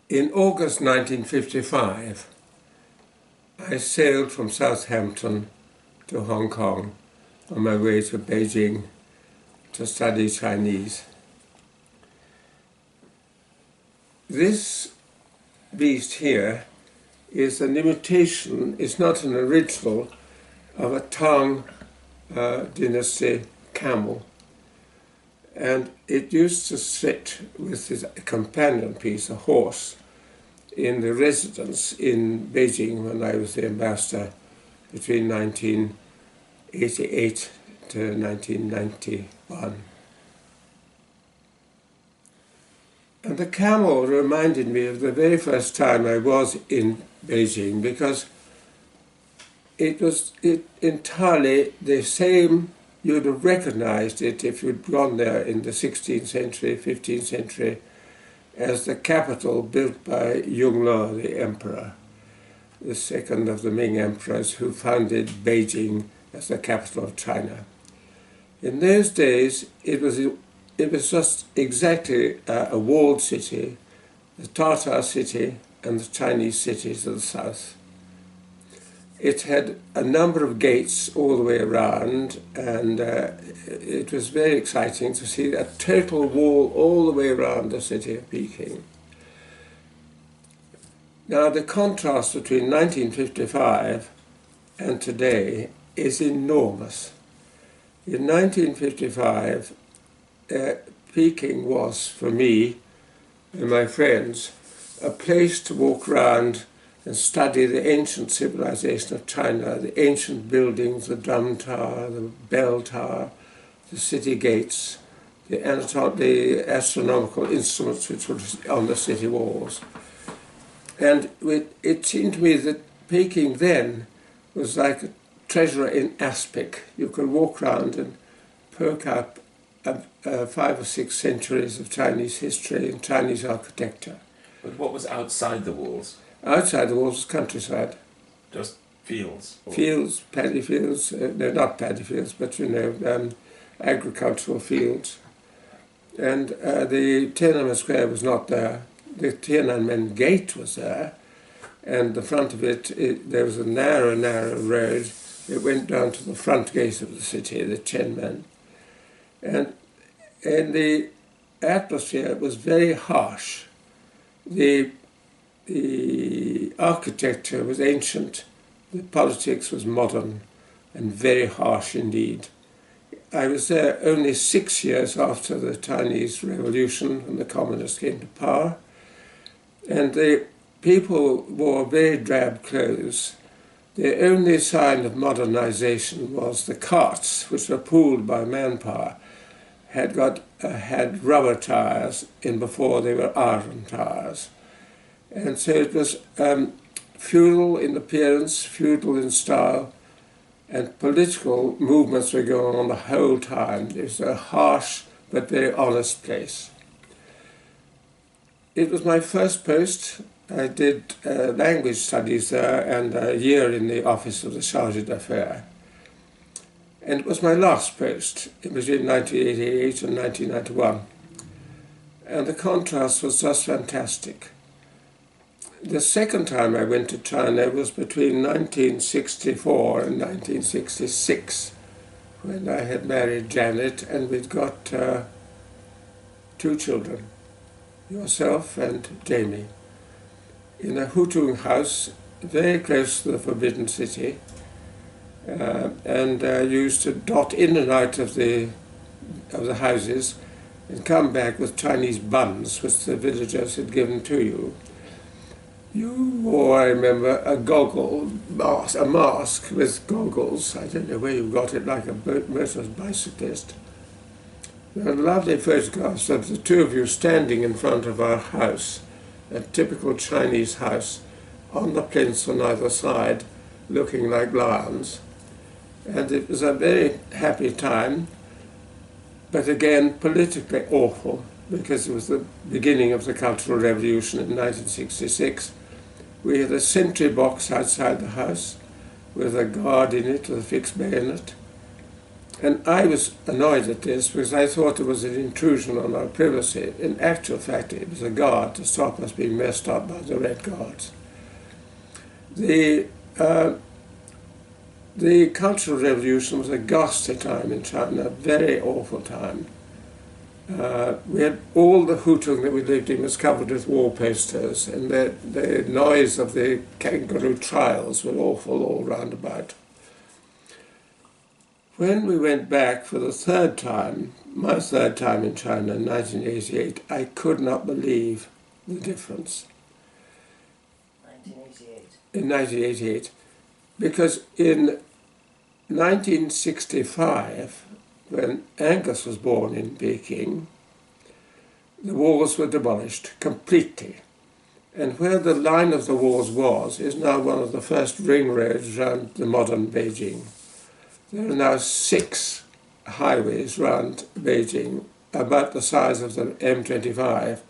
In August 1955, I sailed from Southampton to Hong Kong on my way to Beijing to study Chinese. This beast here is an imitation, it's not an original, of a Tang dynasty camel. And it used to sit with his companion piece, a horse, in the residence in Beijing when I was the ambassador between 1988 to 1991. And the camel reminded me of the very first time I was in Beijing, because it was entirely the same. You'd have recognized it if you'd gone there in the 16th century, 15th century, as the capital built by Yongle, the emperor, the second of the Ming emperors, who founded Beijing as the capital of China. In those days, it was just exactly a walled city, the Tartar city and the Chinese cities of the south. It had a number of gates all the way around, and it was very exciting to see a total wall all the way around the city of Peking. Now, the contrast between 1955 and today is enormous. In 1955, Peking was, for me and my friends, a place to walk around and study the ancient civilization of China, the ancient buildings, the drum tower, the bell tower, the city gates, the astronomical instruments which were on the city walls. And it seemed to me that Peking then was like a treasure in aspic. You could walk around and perk up 5 or 6 centuries of Chinese history and Chinese architecture. But what was outside the walls? Outside the walls was countryside. Just fields? Or... Fields, paddy fields, no, not paddy fields, but agricultural fields. And the Tiananmen Square was not there. The Tiananmen Gate was there, and the front of it, there was a narrow road. It went down to the front gate of the city, the Tiananmen. And the atmosphere was very harsh. The architecture was ancient, the politics was modern and very harsh indeed. I was there only 6 years after the Chinese Revolution and the communists came to power, and the people wore very drab clothes. The only sign of modernization was the carts, which were pulled by manpower, had rubber tires in before they were iron tires. And so it was feudal in appearance, feudal in style, and political movements were going on the whole time. It was a harsh but very honest place. It was my first post. I did language studies there and a year in the office of the Chargé d'Affaires. And it was my last post between 1988 and 1991. And the contrast was just fantastic. The second time I went to China was between 1964 and 1966, when I had married Janet and we'd got 2 children, yourself and Jamie, in a Hutung house very close to the Forbidden City, and used to dot in and out of the houses and come back with Chinese buns which the villagers had given to you. You wore, I remember, a mask with goggles. I don't know where you got it, like a motor bicyclist. There are lovely photographs of the 2 of you standing in front of our house, a typical Chinese house, on the plinths on either side, looking like lions. And it was a very happy time, but again politically awful, because it was the beginning of the Cultural Revolution in 1966. We had a sentry box outside the house with a guard in it with a fixed bayonet. And I was annoyed at this because I thought it was an intrusion on our privacy. In actual fact, it was a guard to stop us being messed up by the Red Guards. The Cultural Revolution was a ghastly time in China, a very awful time. We had all the Hutung that we lived in was covered with wall posters, and the noise of the kangaroo trials were awful all round about. When we went back for the third time, my third time in China in 1988, I could not believe the difference. 1988? In 1988, because in 1965, when Angus was born in Beijing, the walls were demolished completely. And where the line of the walls was is now one of the first ring roads around the modern Beijing. There are now 6 highways around Beijing, about the size of the M25,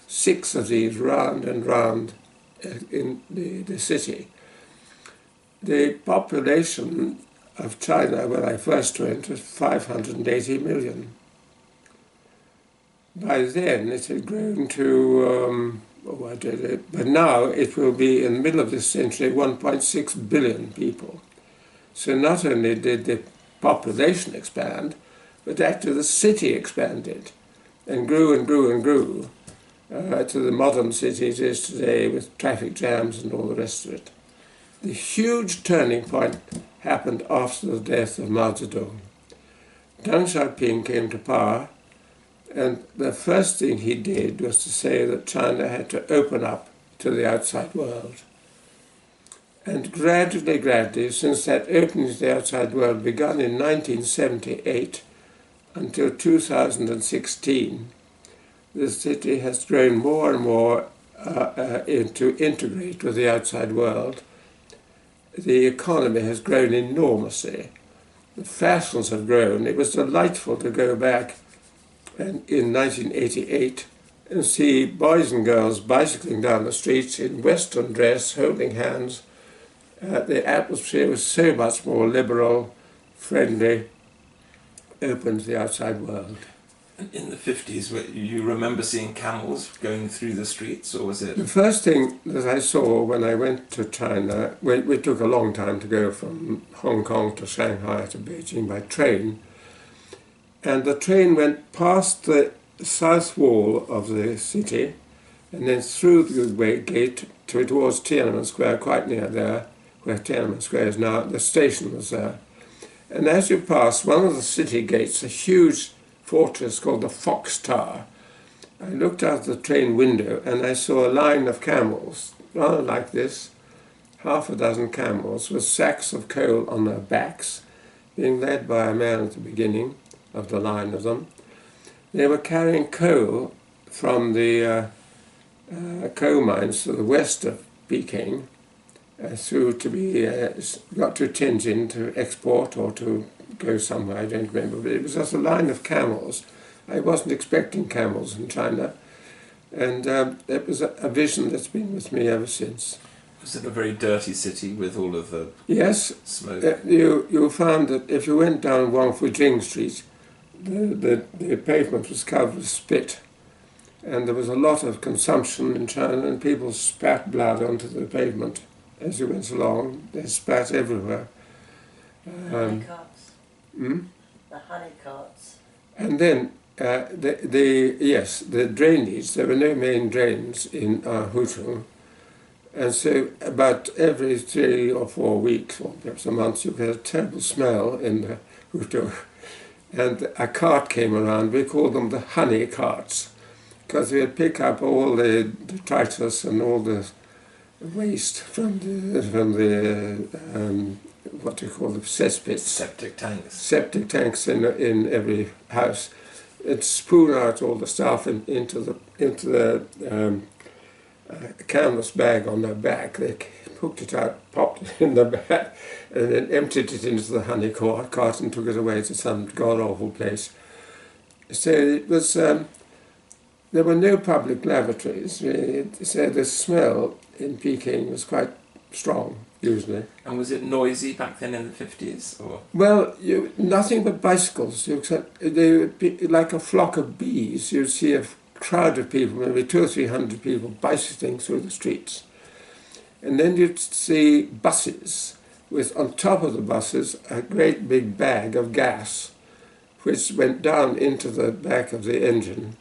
6 of these round and round in the city. The population of China when I first went was 580 million. By then it had grown to, but now it will be in the middle of this century 1.6 billion people. So not only did the population expand, but actually the city expanded and grew and grew and grew to the modern city it is today with traffic jams and all the rest of it. The huge turning point happened after the death of Mao Zedong. Deng Xiaoping came to power, and the first thing he did was to say that China had to open up to the outside world. And gradually, since that opening to the outside world began in 1978 until 2016, the city has grown more and more to integrate with the outside world. The economy has grown enormously. The fashions have grown. It was delightful to go back in 1988 and see boys and girls bicycling down the streets in Western dress, holding hands. The atmosphere was so much more liberal, friendly, open to the outside world. In the 50s, you remember seeing camels going through the streets, or was it? The first thing that I saw when I went to China, we took a long time to go from Hong Kong to Shanghai to Beijing by train, and the train went past the south wall of the city and then through the gate towards Tiananmen Square, quite near there, where Tiananmen Square is now. The station was there. And as you pass one of the city gates, a huge fortress called the Fox Tower, I looked out the train window and I saw a line of camels, rather like this, half a dozen camels with sacks of coal on their backs, being led by a man at the beginning of the line of them. They were carrying coal from the coal mines to the west of Peking through to be got to Tianjin to export or to go somewhere, I don't remember, but it was just a line of camels. I wasn't expecting camels in China, and it was a vision that's been with me ever since. Was it a very dirty city with all of the smoke? You found that if you went down Wangfujing Street, the pavement was covered with spit, and there was a lot of consumption in China, and people spat blood onto the pavement as you went along. They spat everywhere. Honey carts. The honey carts. And then the drainage, there were no main drains in Hutung, and so about every 3 or 4 weeks, or perhaps a month, you get a terrible smell in the Hutung. And a cart came around, we called them the honey carts, because we'd pick up all the detritus and all the waste from the what do you call them, cesspits? Septic tanks. Septic tanks in every house. It'd spoon out all the stuff into the canvas bag on their back. They hooked it out, popped it in the bag, and then emptied it into the honey cart and took it away to some god-awful place. So it was, there were no public lavatories, really. So the smell in Peking was quite strong. usually. And was it noisy back then in the 50s? Or? Well, nothing but bicycles. They would be like a flock of bees. You'd see a crowd of people, maybe 200 or 300 people bicycling through the streets. And then you'd see buses with, on top of the buses, a great big bag of gas, which went down into the back of the engine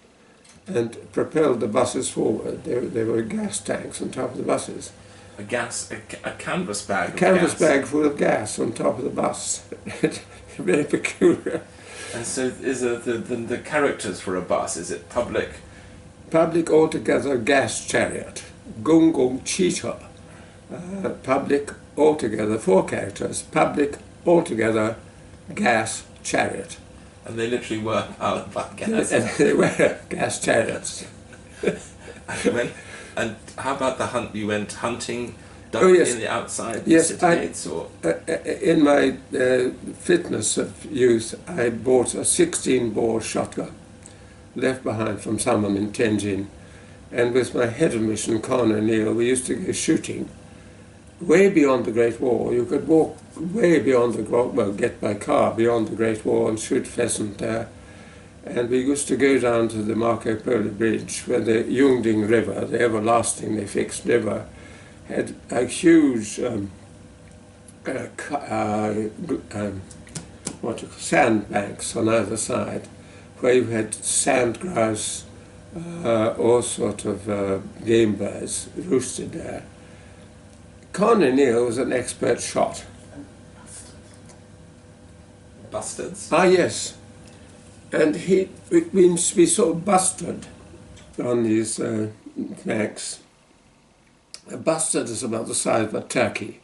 and propelled the buses forward. There were gas tanks on top of the buses. A canvas bag. A canvas bag full of gas on top of the bus. Very peculiar. And so, is the characters for a bus? Is it public? Public altogether gas chariot. Gung gung cheetah. Public altogether 4 characters. Public altogether gas chariot. And they literally were powered by gas. And they were gas chariots. And how about the hunt? You went hunting duck yes. in the outside Yes, city gates, or? In my fitness of youth, I bought a 16-bore shotgun left behind from someone in Tianjin. And with my head of mission, Con O'Neill, we used to go shooting way beyond the Great Wall. You could walk way beyond the get by car beyond the Great Wall and shoot pheasant there. And we used to go down to the Marco Polo Bridge, where the Yungding River, the everlastingly fixed river, had a huge sandbanks on either side, where you had sand grouse, all sort of game birds roosted there. Con O'Neill was an expert shot. Bastards? Ah, yes. And we saw bustard on these banks. A bustard is about the size of a turkey.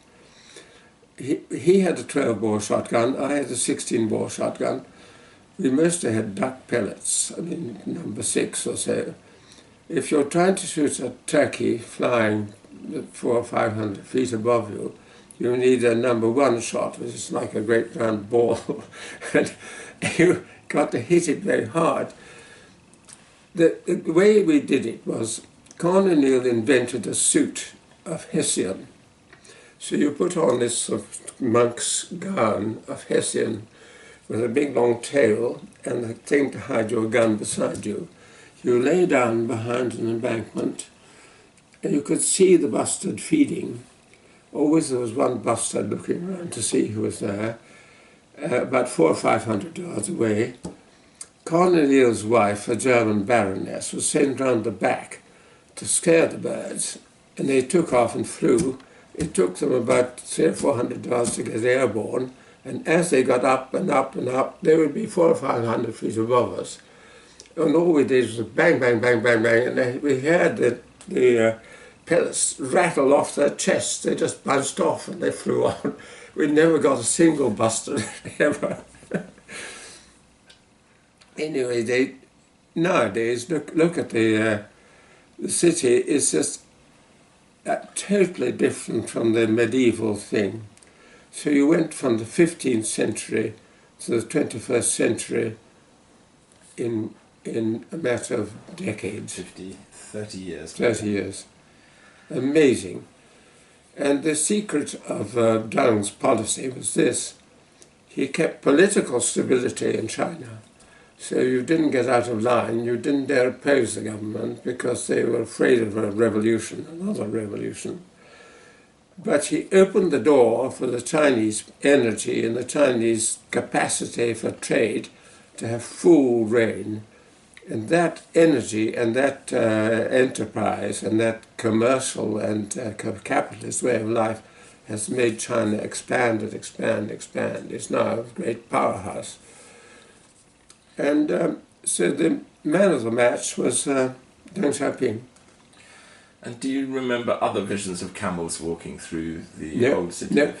He had a 12-bore shotgun, I had a 16-bore shotgun. We mostly had duck pellets, I mean, number 6 or so. If you're trying to shoot a turkey flying 400 or 500 feet above you, you need a number 1 shot, which is like a great round ball. And you got to hit it very hard. The way we did it was, Con O'Neill invented a suit of Hessian. So you put on this sort of monk's gown of Hessian with a big long tail and a thing to hide your gun beside you. You lay down behind an embankment and you could see the bustard feeding. Always there was one bustard looking around to see who was there, about 400 or 500 yards away. Con O'Neill's wife, a German baroness, was sent round the back to scare the birds, and they took off and flew. It took them about 300 or 400 yards to get airborne, and as they got up and up and up, they would be 400 or 500 feet above us. And all we did was bang, bang, bang, bang, bang, and we heard the pellets rattle off their chests. They just bounced off and they flew on. We never got a single bustard ever. Anyway, nowadays, look at the city is just totally different from the medieval thing. So you went from the 15th century to the 21st century in a matter of decades. 30 years. 30 years. Amazing. And the secret of Deng's policy was this. He kept political stability in China. So you didn't get out of line, you didn't dare oppose the government because they were afraid of a revolution, another revolution. But he opened the door for the Chinese energy and the Chinese capacity for trade to have full reign. And that energy and that enterprise and that commercial and capitalist way of life has made China expand and expand, expand. It's now a great powerhouse. And so the man of the match was Deng Xiaoping. And do you remember other visions of camels walking through the old city? No,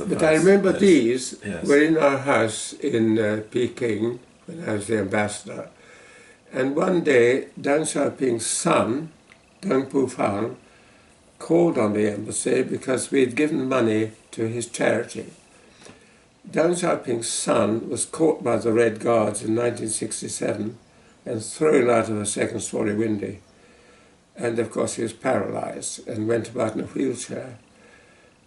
but I remember these were in our house in Peking when I was the ambassador. And one day, Deng Xiaoping's son, Deng Pufang, called on the embassy because we had given money to his charity. Deng Xiaoping's son was caught by the Red Guards in 1967 and thrown out of a second-story window. And of course he was paralyzed and went about in a wheelchair.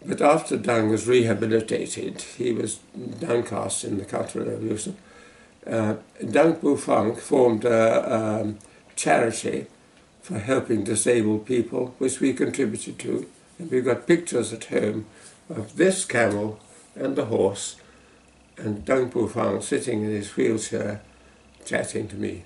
But after Deng was rehabilitated, he was downcast in the Counter-Revolution. Deng Bufang formed a charity for helping disabled people, which we contributed to. And we've got pictures at home of this camel and the horse, and Deng Bufang sitting in his wheelchair chatting to me.